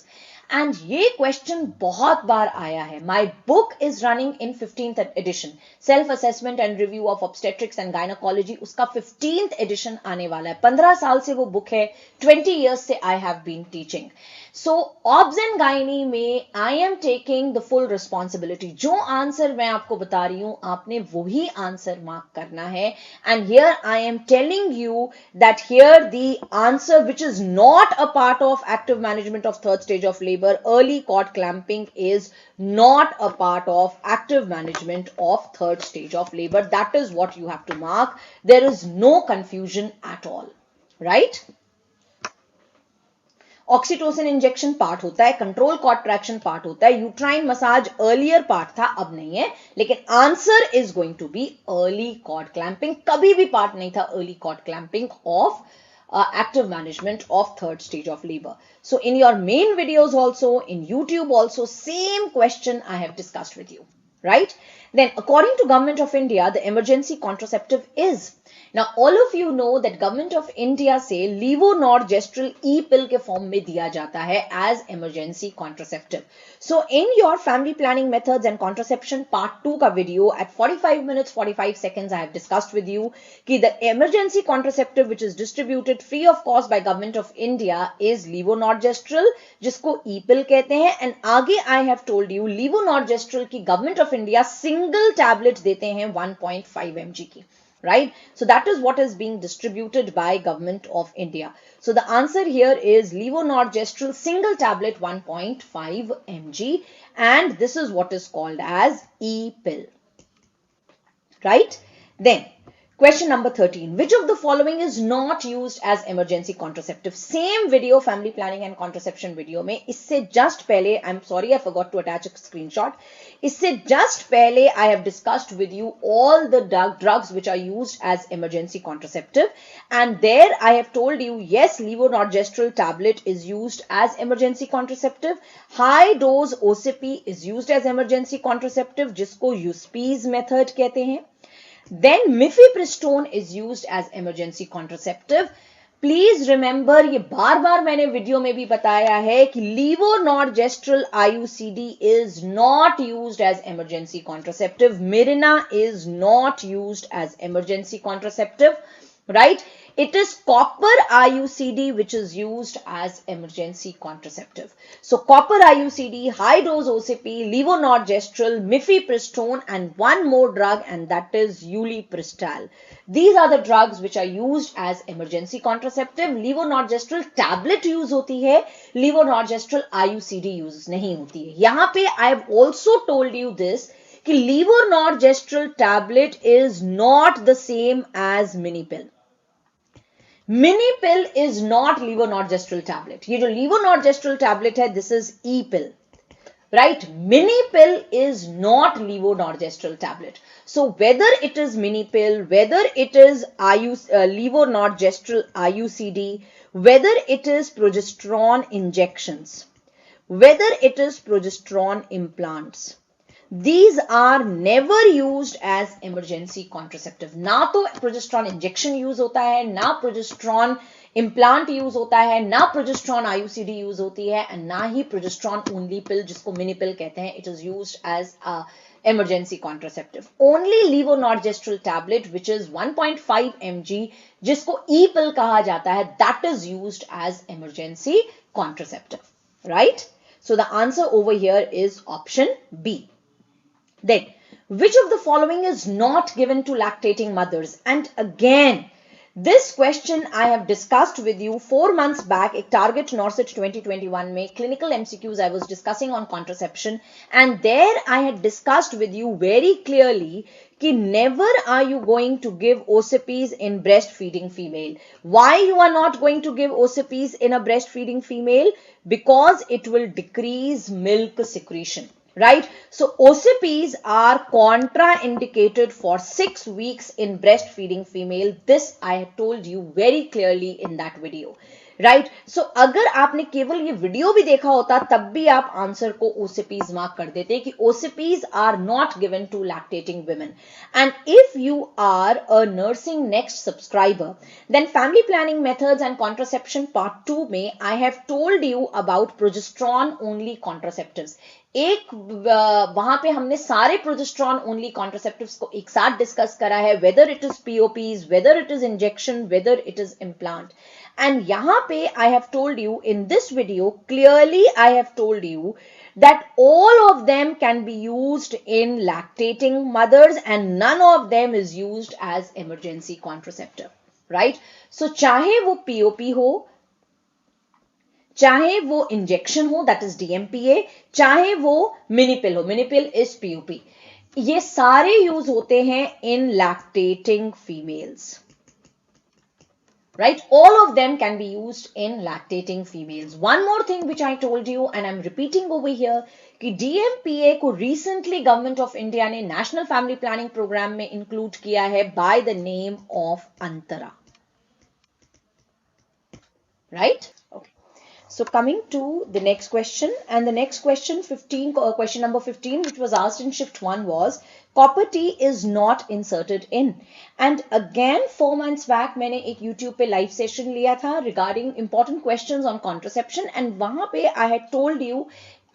And ये question बहुत बार आया है. My book is running in 15th edition. Self-assessment and review of obstetrics and gynecology. उसका 15th edition आने वाला है. 15 साल से वो book है. 20 years से I have been teaching. So, obs and gynae में I am taking the full responsibility. जो आंसर मैं आपको बता रही हूँ, आपने वही आंसर मार्क करना है. And here I am telling you that here the answer which is not a part of active management of third stage of labor, early cord clamping, is not a part of active management of third stage of labor. That is what you have to mark. There is no confusion at all. Right? Oxytocin injection part होता है, control contraction part होता है, uterine massage earlier part था, अब नहीं है, लेकिन answer is going to be early cord clamping. कभी भी पार्ट नहीं था early cord clamping of active management of third stage of labor. So in your main videos also, in YouTube also, same question I have discussed with you, right? Then according to Government of India, the emergency contraceptive is, now all of you know that Government of India से levonorgestrel e-pill के form में दिया जाता है as emergency contraceptive. So in your family planning methods and contraception part 2 का video at 45 minutes 45 seconds I have discussed with you कि the emergency contraceptive which is distributed free of cost by Government of India is levonorgestrel जिसको e-pill कहते हैं, and आगे I have told you levonorgestrel की Government of India single tablet देते हैं 1.5 mg की. Right? So that is what is being distributed by Government of India. So the answer here is levonorgestrel single tablet 1.5 mg, and this is what is called as e-pill. Right? Then question number 13. Which of the following is not used as emergency contraceptive? Same video, family planning and contraception video में इससे just पहले, I'm sorry I forgot to attach a screenshot. इससे just पहले I have discussed with you all the drugs which are used as emergency contraceptive, and there I have told you yes, levonorgestrel tablet is used as emergency contraceptive. High dose OCP is used as emergency contraceptive जिसको USP's method कहते हैं. Then mifepristone is used as emergency contraceptive. Please remember, ये बार बार मैंने video में भी बताया है कि levonorgestrel IUCD is not used as emergency contraceptive. Mirena is not used as emergency contraceptive, right? It is copper IUCD which is used as emergency contraceptive. So copper IUCD, high dose OCP, levonorgestrel, mifepristone, and one more drug, and that is ulipristal. These are the drugs which are used as emergency contraceptive. Levonorgestrel tablet use होती है, levonorgestrel IUCD use नहीं होती है. यहाँ पे I have also told you this कि levonorgestrel tablet is not the same as mini pill. Mini pill is not levonorgestrel tablet. ये जो levonorgestrel tablet है, this is e-pill, right? Mini pill is not levonorgestrel tablet. So whether it is mini pill, whether it is levonorgestrel IUCD, whether it is progesterone injections, whether it is progesterone implants, these are never used as emergency contraceptive. ना तो progesterone injection use होता है, ना progesterone implant use होता है, ना progesterone IUCD use होती है, and ना ही progesterone only pill जिसको mini pill कहते हैं, it is used as a emergency contraceptive. Only levonorgestrel tablet which is 1.5 mg जिसको e-pill कहा जाता है, that is used as emergency contraceptive, right? So the answer over here is option B. Then, which of the following is not given to lactating mothers? And again, this question I have discussed with you 4 months back. एक Target Norset 2021 में clinical MCQs I was discussing on contraception, and there I had discussed with you very clearly कि never are you going to give OCPs in breastfeeding female. Why you are not going to give OCPs in a breastfeeding female? Because it will decrease milk secretion. Right? So OCPs are contraindicated for 6 weeks in breastfeeding female. This I have told you very clearly in that video. Right? So अगर आपने केवल ये video भी देखा होता तब भी आप आंसर को OCPs मार्क कर देते कि OCPs are not given to lactating women. And if you are a Nursing Next subscriber, then family planning methods and contraception part 2 में I have told you about progesterone only contraceptives. एक वहां पे हमने सारे progesterone only contraceptives को एक साथ discuss करा है, whether it is POPs, whether it is injection, whether it is implant. And यहां पे I have told you in this video clearly, I have told you that all of them can be used in lactating mothers and none of them is used as emergency contraceptive, right? So चाहे वो POP हो, चाहे वो injection हो, that is DMPA, चाहे वो mini पिल हो, mini pill is POP, ये सारे यूज होते हैं in lactating females, right? All of them can be used in lactating females. One more thing which I told you and I'm repeating over here कि DMPA को recently Government of India ने National Family Planning Program में include किया है by the name of Antara. right? Okay. So coming to the next question, and the next question 15, question number 15, which was asked in shift 1 was copper T is not inserted in. And again 4 months back मैंने एक YouTube पे live session लिया था regarding important questions on contraception, and वहाँ पे I had told you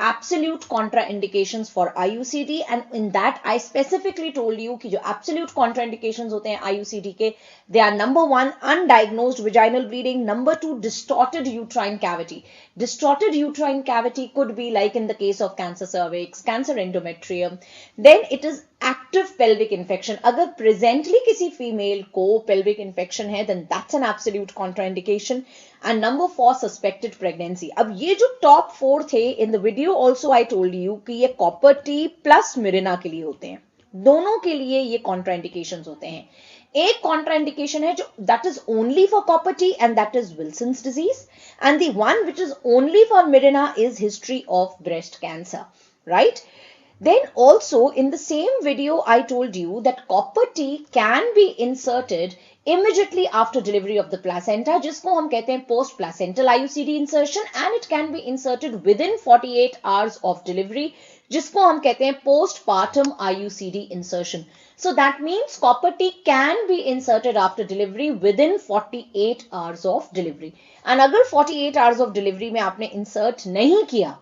absolute contraindications for IUCD, and in that I specifically told you कि जो absolute contraindications होते हैं IUCD के, they are number 1 undiagnosed vaginal bleeding, number 2 distorted uterine cavity. Distorted uterine cavity could be like in the case of cancer cervix, cancer endometrium. Then it is active pelvic infection. अगर presently किसी female को pelvic infection है, then that's an absolute contraindication. And number 4 suspected pregnancy. अब ये जो top 4 थे in the video also I told you कि ये copper T plus Mirena के लिए होते हैं, दोनों के लिए ये contraindications होते हैं. एक contraindication है जो that is only for copper T, and that is Wilson's disease, and the one which is only for Mirena is history of breast cancer, right? Then also in the same video I told you that copper T can be inserted immediately after delivery of the placenta, जिसको हम कहते हैं post placental IUCD insertion, and it can be inserted within 48 hours of delivery, जिसको हम कहते हैं postpartum IUCD insertion. So that means copper T can be inserted after delivery within 48 hours of delivery. And अगर 48 hours of delivery में आपने insert नहीं किया,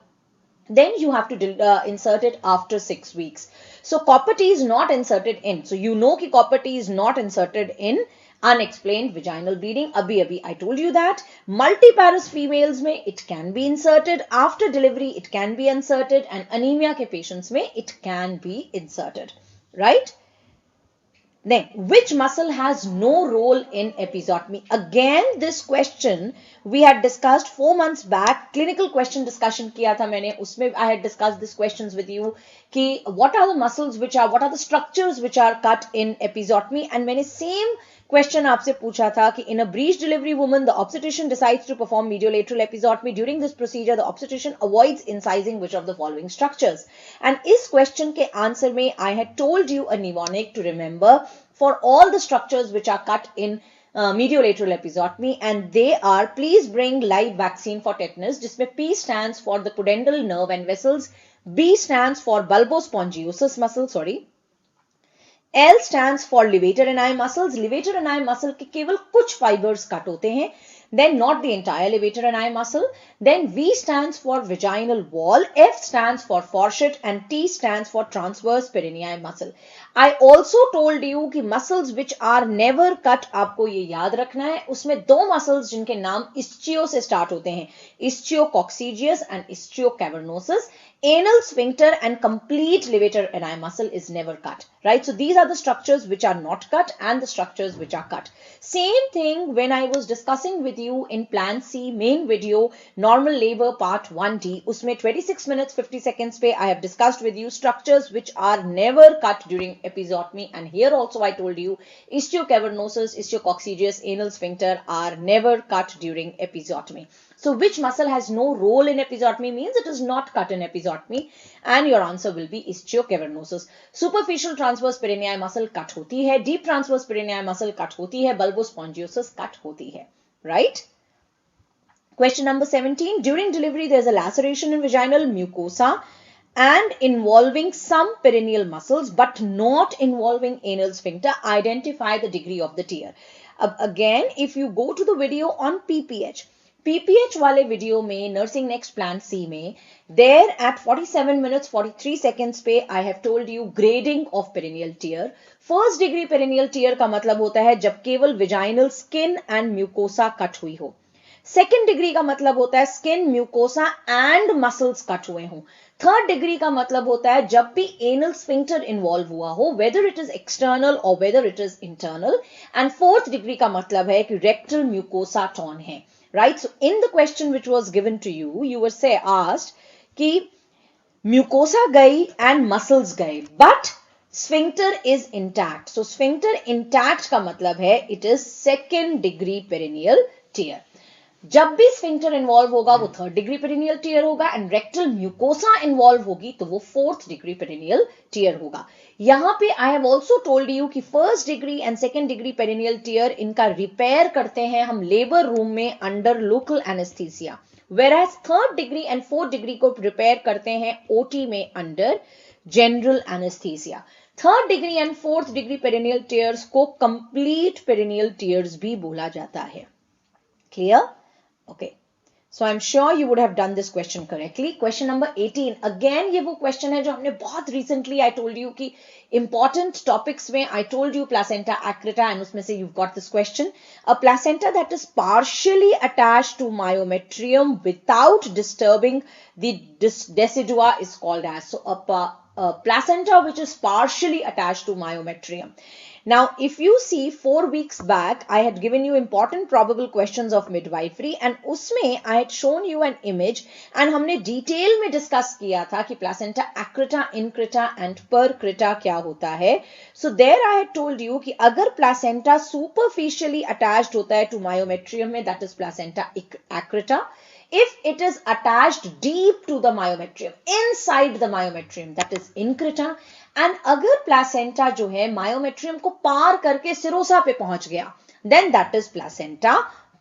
then you have to insert it after 6 weeks. So copper T is not inserted in. So you know कि copper T is not inserted in unexplained vaginal bleeding. Abhi I told you that. Multiparous females में it can be inserted. After delivery it can be inserted. And anemia के patients में it can be inserted. Right? Then, which muscle has no role in episiotomy? Again, this question we had discussed 4 months back. Clinical question discussion किया था मैंने, उसमें I had discussed these questions with you कि what are the muscles which are, what are the structures which are cut in episiotomy, and मैंने same question आपसे पूछा था कि in a breech delivery woman the obstetrician decides to perform mediolateral episiotomy. During this procedure the obstetrician avoids incising which of the following structures? And इस question के answer में I had told you a mnemonic to remember for all the structures which are cut in mediolateral episiotomy, and they are, please bring live vaccine for tetanus, जिसमें P stands for the pudendal nerve and vessels, B stands for bulbospongiosus muscle, L stands for levator ani muscles. Levator ani muscle के केवल कुछ fibers cut होते हैं, then not the entire levator ani muscle. Then V stands for vaginal wall, F stands for fourchette, and T stands for transverse perineal muscle. I also told you कि muscles which are never cut, आपको ये याद रखना है, उसमें दो muscles जिनके नाम ischio से start होते हैं, ischio-coccygeus and ischio-cavernosus. Anal sphincter and complete levator ani muscle is never cut, right? So these are the structures which are not cut and the structures which are cut. Same thing when I was discussing with you in Plan C main video, normal labor part 1D, उसमें 26 minutes 50 seconds पे I have discussed with you structures which are never cut during episiotomy, and here also I told you ischiocavernosus, ischio-coccygeus, anal sphincter are never cut during episiotomy. So which muscle has no role in episiotomy means it is not cut in episiotomy, and your answer will be ischiocavernosus. Superficial transverse perineal muscle cut होती है, deep transverse perineal muscle cut होती है, bulbospongiosus cut होती है, right? Question number 17. During delivery there is a laceration in vaginal mucosa and involving some perineal muscles but not involving anal sphincter. Identify the degree of the tear. Again, if you go to the video on PPH वाले video में nursing next plan C में there at 47 minutes 43 seconds पे I have told you grading of perennial tier. First degree perennial tier का मतलब होता है जब केवल vaginal skin and mucosa cut हुई हो. सेकेंड डिग्री का मतलब होता है skin, mucosa and muscles cut हुए हों. थर्ड डिग्री का मतलब होता है जब भी एनल स्फिंक्टर इन्वॉल्व हुआ हो, वेदर इट इज एक्सटर्नल और weather it is internal. And fourth degree का मतलब है कि रेक्टल म्यूकोसा टॉन है. Right? So in the question which was given to you, you were asked कि mucosa गई and muscles गए, but sphincter is intact. So sphincter intact का मतलब है it is second degree perineal tear. जब भी sphincter involve होगा वो 3rd डिग्री पेरिनियल टियर होगा, एंड रेक्टल म्यूकोसा इन्वॉल्व होगी तो वो 4th डिग्री पेरिनियल टियर होगा. यहां पे I have also told you कि 1st degree and 2nd degree perineal tear इनका रिपेयर करते हैं हम लेबर रूम में under local anaesthesia, whereas 3rd degree and 4th degree को रिपेयर करते हैं ओटी में under general anaesthesia. 3rd degree and 4th degree perineal tears को कंप्लीट पेरिनियल टियर्स भी बोला जाता है. Clear? Okay. So I'm sure you would have done this question correctly. Question number 18. Again, ये वो question है जो हमने बहुत recently I told you कि important topics में I told you placenta accreta and उसमें से you've got this question. A placenta that is partially attached to myometrium without disturbing the decidua is called as. So a placenta which is partially attached to myometrium. Now, if you see 4 weeks back, I had given you important probable questions of midwifery and उसमें I had shown you an image and हमने detail में discuss किया था कि placenta accreta, increta and percreta क्या होता है. So there I had told you कि अगर placenta superficially attached होता है to myometrium में, that is placenta accreta. If it is attached deep to the myometrium, inside the myometrium, that is increta. And अगर placenta जो है myometrium को पार करके सिरोसा पे पहुंच गया, then that is placenta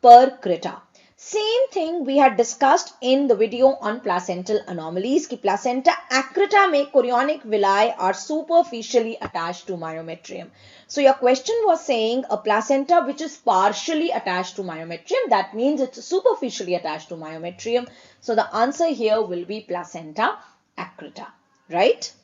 percreta. Same thing we had discussed in the video on placental anomalies कि placenta accreta में chorionic villi are superficially attached to myometrium. So your question was saying a placenta which is partially attached to myometrium, that means it's superficially attached to myometrium. So the answer here will be placenta accreta, right?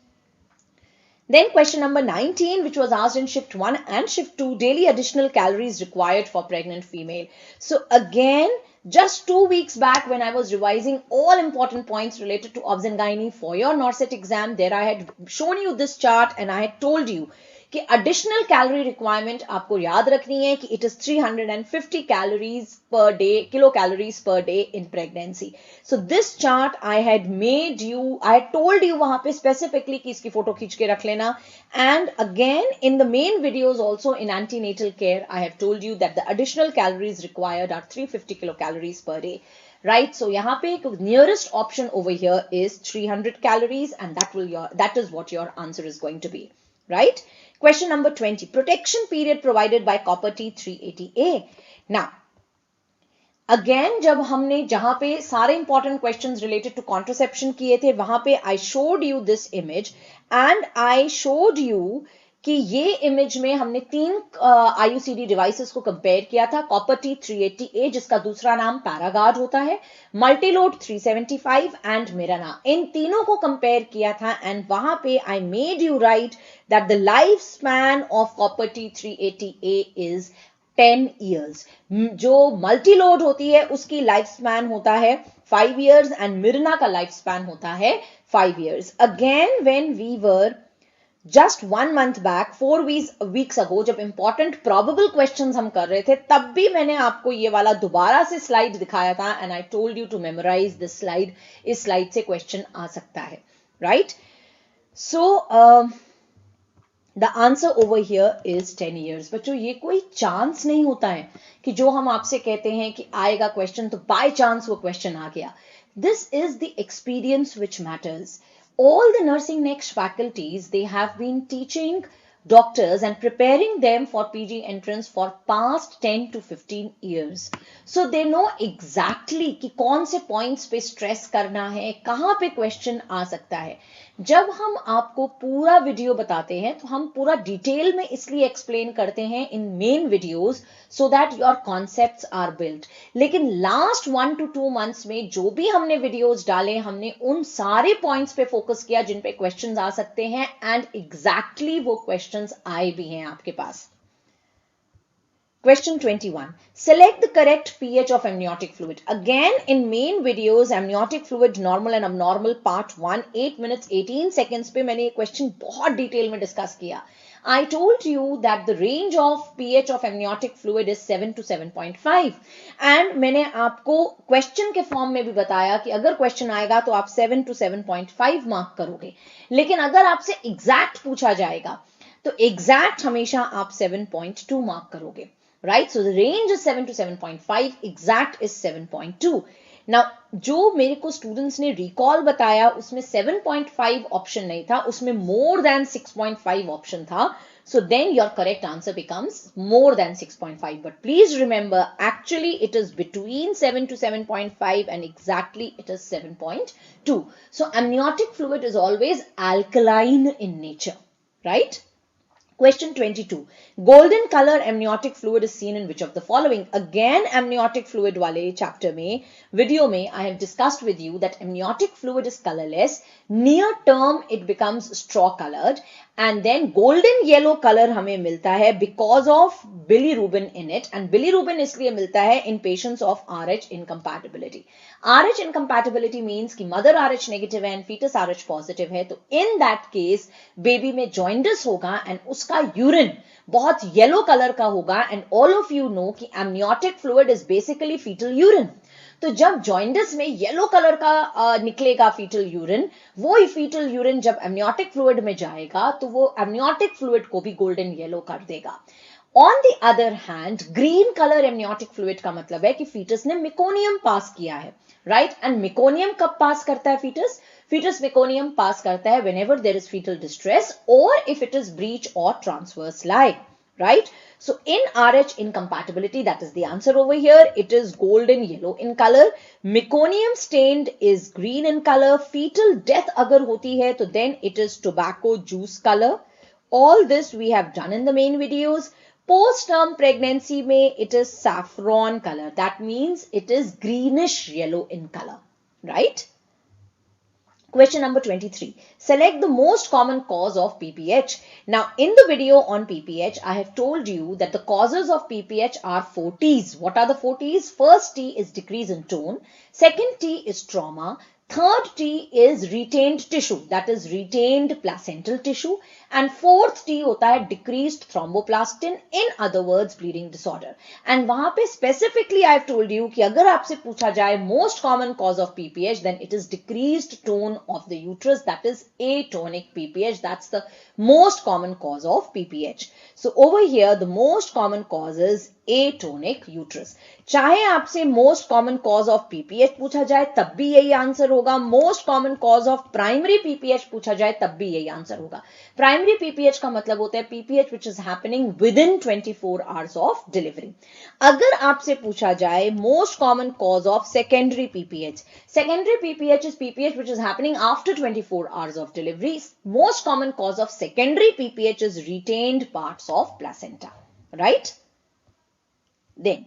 Then question number 19, which was asked in shift 1 and shift 2, daily additional calories required for pregnant female. So again, just 2 weeks back when I was revising all important points related to obs and gynae for your NORCET exam, there I had shown you this chart and I had told you कि additional calorie requirement आपको याद रखनी है कि it is 350 calories per day, kilocalories per day in pregnancy. So this chart I had made you, I had told you वहां पे specifically कि इसकी फोटो खींच के रख लेना. And again in the main videos also in antenatal care, I have told you that the additional calories required are 350 kilocalories per day. Right, so यहाँ पे nearest option over here is 300 calories and that is what your answer is going to be. Right? Question number 20. Protection period provided by copper T380A. Now, again, जब हमने जहां पे सारे important questions related to contraception किए थे, वहां पे I showed you this image and I showed you कि ये इमेज में हमने 3 IUCD डिवाइसेस को कंपेयर किया था. कॉपर T380A जिसका दूसरा नाम पैरागार्ड होता है, मल्टीलोड 375 एंड मिराना, इन तीनों को कंपेयर किया था. एंड वहां पे I made you right that the life span of copper T380A is 10 years. जो मल्टीलोड होती है उसकी लाइफ स्पैन होता है 5 years एंड मिराना का लाइफ स्पैन होता है 5 years. Again when we were just 1 month back, 4 weeks ago, जब important probable questions हम कर रहे थे, तब भी मैंने आपको ये वाला दोबारा से स्लाइड दिखाया था and I told you to memorize this slide. इस स्लाइड से क्वेश्चन आ सकता है, right? So the answer over here is 10 years. बच्चों ये कोई चांस नहीं होता है कि जो हम आपसे कहते हैं कि आएगा क्वेश्चन तो बाय चांस वो क्वेश्चन आ गया. This is the experience which matters. All the nursing next faculties, they have been teaching doctors and preparing them for PG entrance for past 10 to 15 years. So they know exactly कि कौन से points पे stress करना है, कहाँ पे question आ सकता है. जब हम आपको पूरा वीडियो बताते हैं तो हम पूरा डिटेल में इसलिए एक्सप्लेन करते हैं in main videos so that your concepts are built. लेकिन लास्ट 1 to 2 मंथ्स में जो भी हमने वीडियोस डाले, हमने उन सारे पॉइंट्स पे फोकस किया जिन पे क्वेश्चंस आ सकते हैं एंड एग्जैक्टली वो क्वेश्चंस आए भी हैं आपके पास. Question 21. Select the correct pH of amniotic fluid. Again, in main videos, amniotic fluid normal and abnormal part 1, 8 minutes 18 seconds पे मैंने ये question बहुत detail में discuss किया. I told you that the range of pH of amniotic fluid is 7 to 7.5. And मैंने आपको question के form में भी बताया कि अगर question आएगा तो आप 7 to 7.5 mark करोगे. लेकिन अगर आपसे exact पूछा जाएगा तो exact हमेशा आप 7.2 mark करोगे. right? So the range is 7 to 7.5, exact is 7.2. Now जो मेरे को स्टूडेंट्स ने रिकॉल बताया उसमें 7.5 ऑप्शन नहीं था, उसमें मोर देन 6.5 ऑप्शन था. So then your correct answer becomes more than 6.5. But please remember, actually it is between 7 to 7.5 and exactly it is 7.2. So amniotic fluid is always alkaline in nature, right? Question 22. Golden color amniotic fluid is seen in which of the following? Again, amniotic fluid wale chapter mein, video mein, I have discussed with you that amniotic fluid is colorless. Near term, it becomes straw colored. And then golden yellow color हमें मिलता है because of bilirubin in it. And bilirubin इसलिए मिलता है in patients of RH incompatibility. RH incompatibility means कि mother RH negative है and fetus RH positive है. तो in that case, baby में jaundice होगा and उसका urine बहुत yellow color का होगा. And all of you know कि amniotic fluid is basically fetal urine. तो जब जॉइंडिस में येलो कलर का निकलेगा फीटल यूरिन, वो ही फीटल यूरिन जब एमनियोटिक फ्लूइड में जाएगा तो वो एमनियोटिक फ्लूइड को भी गोल्डन येलो कर देगा. On the other hand, green colour amniotic fluid का मतलब है कि फीटस ने मेकोनियम पास किया है, राइट? एंड मेकोनियम कब पास करता है फीटस? फीटस मेकोनियम पास करता है whenever there is fetal distress or if it is breach or transverse lie. Right? So in RH incompatibility, that is the answer over here. It is golden yellow in color. Meconium stained is green in color. Fetal death agar hoti hai, to then it is tobacco juice color. All this we have done in the main videos. Post-term pregnancy mein, it is saffron color. That means it is greenish yellow in color. Right? Question number 23. Select the most common cause of PPH. Now, in the video on PPH, I have told you that the causes of PPH are 4 T's. What are the 4 T's? First T is decrease in tone. Second T is trauma. Third T is retained tissue, that is retained placental tissue. And fourth T होता है decreased thromboplastin, in other words bleeding disorder. And वहाँ पे specifically I have told you कि अगर आपसे पूछा जाए most common cause of PPH, then it is decreased tone of the uterus, that is atonic PPH. That's the most common cause of PPH. So over here the most common cause is atonic uterus. चाहे आपसे most common cause of PPH पूछा जाए तब भी यही answer होगा. most common cause of primary PPH पूछा जाए तब भी यही आंसर होगा. Primary PPH का मतलब होता है PPH which is happening within 24 hours of delivery. अगर आपसे पूछा जाए most common cause of secondary PPH, secondary PPH is PPH which is happening after 24 hours of delivery. Most common cause of secondary PPH is retained parts of placenta, right? Then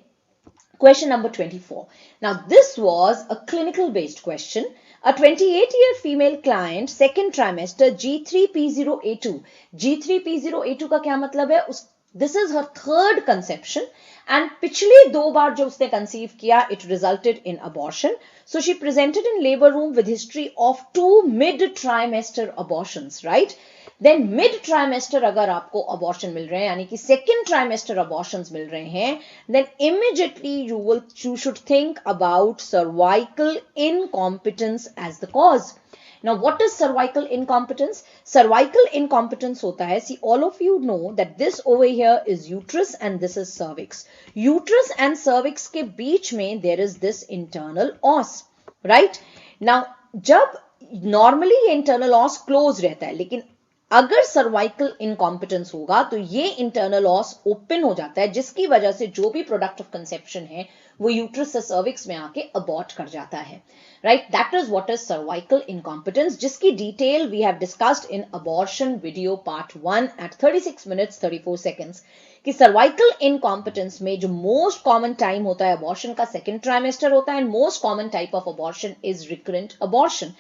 question number 24. Now this was a clinical based question. A 28-year female client, second trimester, G3P0A2. G3P0A2 का क्या मतलब है? This is her third conception and पिछले 2 बार जो उसने conceive किया, it resulted in abortion. So she presented in labor room with history of 2 mid-trimester abortions, right? Then mid-trimester अगर आपको abortion मिल रहे हैं, यानी कि second trimester abortions मिल रहे हैं, then immediately you should think about cervical incompetence as the cause. Now, what is cervical incompetence? Cervical incompetence hota hai, see, all of you know that this over here is uterus and this is cervix. Uterus and cervix ke beech mein there is this internal os, right? Now, jab normally internal os close रहता है, लेकिन अगर cervical incompetence होगा तो ये internal ऑस open हो जाता है, जिसकी वजह से जो भी प्रोडक्ट ऑफ कंसेप्शन है वो यूट्रस से सर्विक्स में आके अबॉर्ट कर जाता है, right? That is what is cervical incompetence, जिसकी detail we have discussed in abortion video part 1 at 36 minutes 34 seconds कि सर्वाइकल इनकॉम्पिटेंस में जो मोस्ट कॉमन टाइम होता है अबॉर्शन का सेकेंड ट्राइमेस्टर होता है, and most common type of abortion is recurrent abortion.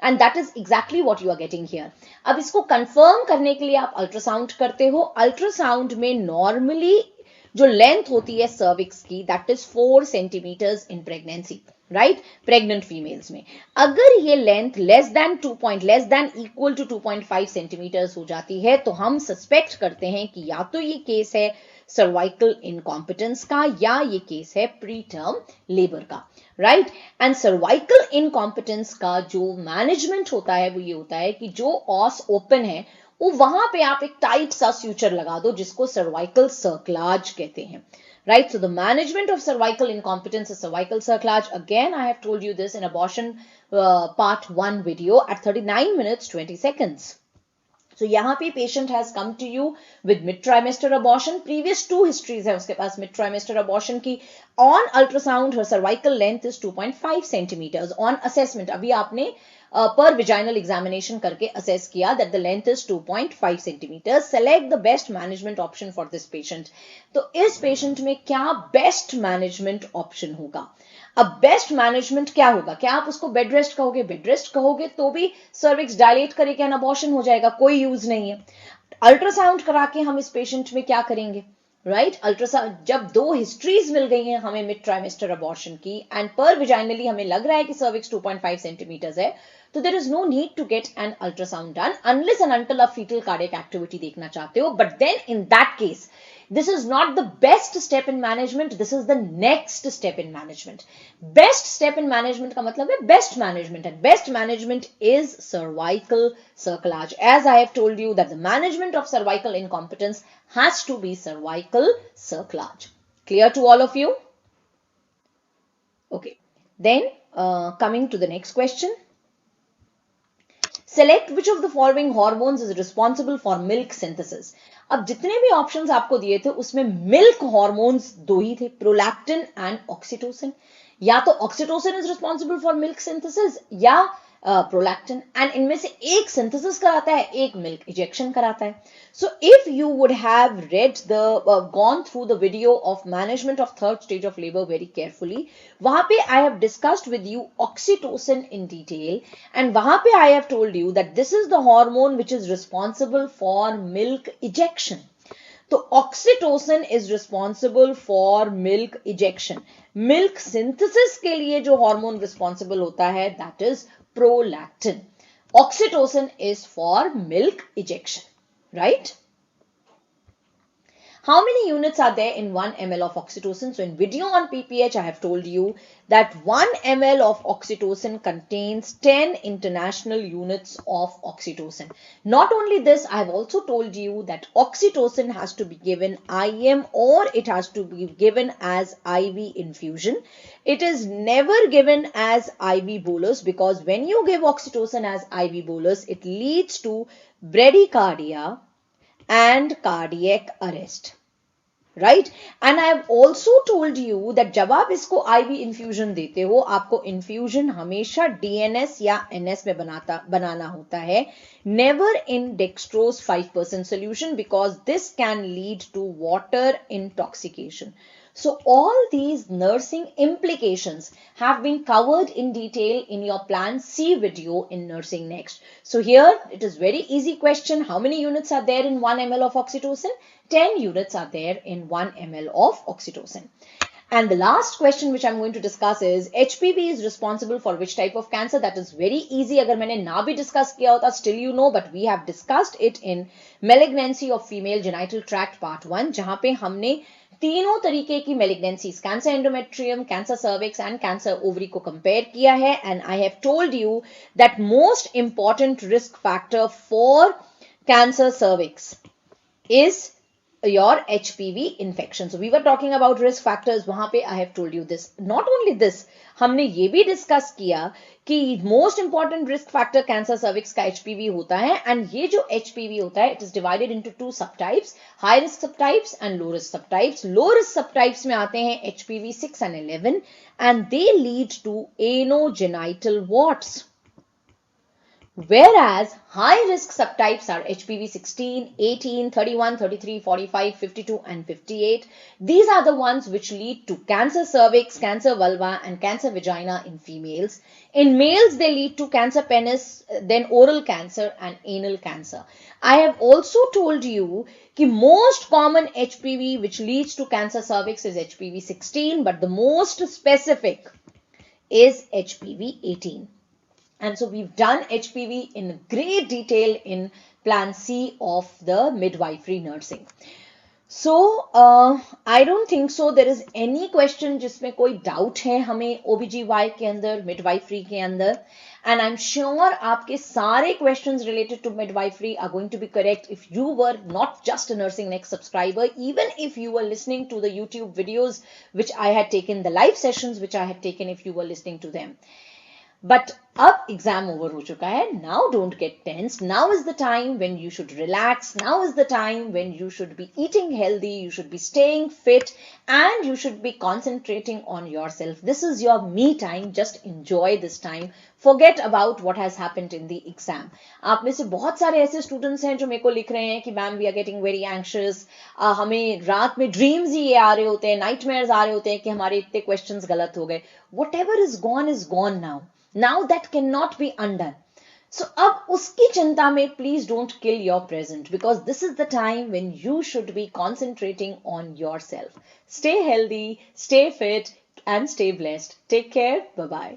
And that is exactly what you are getting here. अब इसको कंफर्म करने के लिए आप अल्ट्रासाउंड करते हो. अल्ट्रासाउंड में नॉर्मली जो लेंथ होती है सर्विक्स की, that is 4 centimetres in pregnancy, right? Pregnant females में अगर ये length less than equal to 2.5 centimetres हो जाती है तो हम सस्पेक्ट करते हैं कि या तो ये केस है सर्वाइकल इनकॉम्पिटेंस का या ये केस है प्री टर्म लेबर का, राइट? एंड सर्वाइकल इनकॉम्पिटेंस का जो मैनेजमेंट होता है वो ये होता है कि जो ऑस ओपन है वो वहां पे आप एक टाइट सा स्यूचर लगा दो जिसको सर्वाइकल सर्कलाज कहते हैं, right? So the management of cervical incompetence is cervical cerclage. Again, I have told you this in abortion part 1 video at 39 minutes 20 seconds. So यहाँ पे patient has come to you with mid trimester abortion. Previous 2 histories है उसके पास mid trimester abortion की. On ultrasound her cervical length is 2.5 centimeters. On assessment अभी आपने per vaginal examination करके assess किया that the length is 2.5 centimeters. Select the best management option for this patient. तो इस patient में क्या best management option होगा? अब बेस्ट मैनेजमेंट क्या होगा? क्या आप उसको बेड रेस्ट कहोगे? बेड रेस्ट कहोगे तो भी सर्विक्स डायलेट करेगा एंड अबॉर्शन हो जाएगा, कोई यूज नहीं है. अल्ट्रासाउंड करा के हम इस पेशेंट में क्या करेंगे, राइट? अल्ट्रासाउंड जब 2 हिस्ट्रीज मिल गई हैं हमें मिड ट्राइमेस्टर अबॉर्शन की एंड पर विजाइनली हमें लग रहा है कि सर्विक्स 2.5 सेंटीमीटर्स है, तो there is no need to get an ultrasound done unless and until आप फीटल कार्डियक एक्टिविटी देखना चाहते हो. But then in that case this is not the best step in management, this is the next step in management. Best step in management का मतलब है best management, and best management is cervical cerclage. As I have told you that the management of cervical incompetence has to be cervical cerclage. Clear to all of you? Okay. Then coming to the next question. Select which of the following hormones is responsible for milk synthesis. अब जितने भी options आपको दिए थे उसमें milk hormones 2 ही थे, prolactin and oxytocin. या तो oxytocin is responsible for milk synthesis या प्रोलैक्टिन, एंड इनमें से एक सिंथेसिस कराता है, एक मिल्क इजेक्शन कराता है. So if you would have read the gone through the video of management of third stage of labour very carefully, वहां पे I have discussed with you oxytocin in detail, and वहां पे I have told you that this is the hormone which is responsible for milk ejection. तो oxytocin is responsible for milk ejection. Milk synthesis के लिए जो hormone responsible होता है that is prolactin. Oxytocin is for milk ejection, right? How many units are there in 1 ml of oxytocin? So in video on PPH, I have told you that 1 ml of oxytocin contains 10 international units of oxytocin. Not only this, I have also told you that oxytocin has to be given IM or it has to be given as IV infusion. It is never given as IV bolus, because when you give oxytocin as IV bolus, it leads to bradycardia and cardiac arrest. Right. And I have also told you that जब आप इसको IV infusion देते हो, आपको infusion हमेशा DNS या NS में बनाना होता है, never in dextrose 5% solution, because this can lead to water intoxication. So all these nursing implications have been covered in detail in your Plan C video in Nursing Next. So here it is very easy question. How many units are there in 1 ml of oxytocin? 10 units are there in 1 ml of oxytocin. And the last question which I'm going to discuss is HPV is responsible for which type of cancer? That is very easy. अगर मैंने ना भी discuss किया होता, still you know, but we have discussed it in malignancy of female genital tract part 1, जहाँ पे हमने तीनों तरीके की malignancies, cancer endometrium, cancer cervix and cancer ovary को कंपेयर किया है. And I have told you that most important risk factor for cancer cervix is your HPV infection. So we were talking about risk factors. वहां पे I have told you this. Not only this, हमने ये भी discuss किया कि most important risk factor cancer cervix का HPV होता है, एंड ये जो HPV होता है it is divided into 2 subtypes, high risk subtypes and low risk subtypes. Low risk subtypes में आते हैं HPV 6 and 11, and they lead to anogenital warts. Whereas high-risk subtypes are HPV 16, 18, 31, 33, 45, 52 and 58. These are the ones which lead to cancer cervix, cancer vulva and cancer vagina in females. In males, they lead to cancer penis, then oral cancer and anal cancer. I have also told you that most common HPV which leads to cancer cervix is HPV 16, but the most specific is HPV 18. And so we've done HPV in great detail in Plan C of the midwifery nursing. So I don't think so there is any question जिसमें कोई doubt है हमें OBGY के अंदर, midwifery के अंदर. And I'm sure आपके सारे questions related to midwifery are going to be correct if you were not just a Nursing Next subscriber, even if you were listening to the YouTube videos which I had taken, the live sessions which I had taken, if you were listening to them. But अब exam over हो चुका है. Now don't get tense. Now is the time when you should relax. Now is the time when you should be eating healthy, you should be staying fit, and you should be concentrating on yourself. This is your me time. Just enjoy this time. Forget about what has happened in the exam. आप में से बहुत सारे ऐसे students हैं जो मेरे को लिख रहे हैं कि ma'am we are getting very anxious, हमें रात में ड्रीम्स ही ये आ रहे होते हैं, नाइटमेयर्स आ रहे होते हैं कि हमारे इतने क्वेश्चंस गलत हो गए. Whatever is gone now. Now that cannot be undone. So अब उसकी चिंता में please don't kill your present, because this is the time when you should be concentrating on yourself. Stay healthy, stay fit, and stay blessed. Take care. Bye-bye.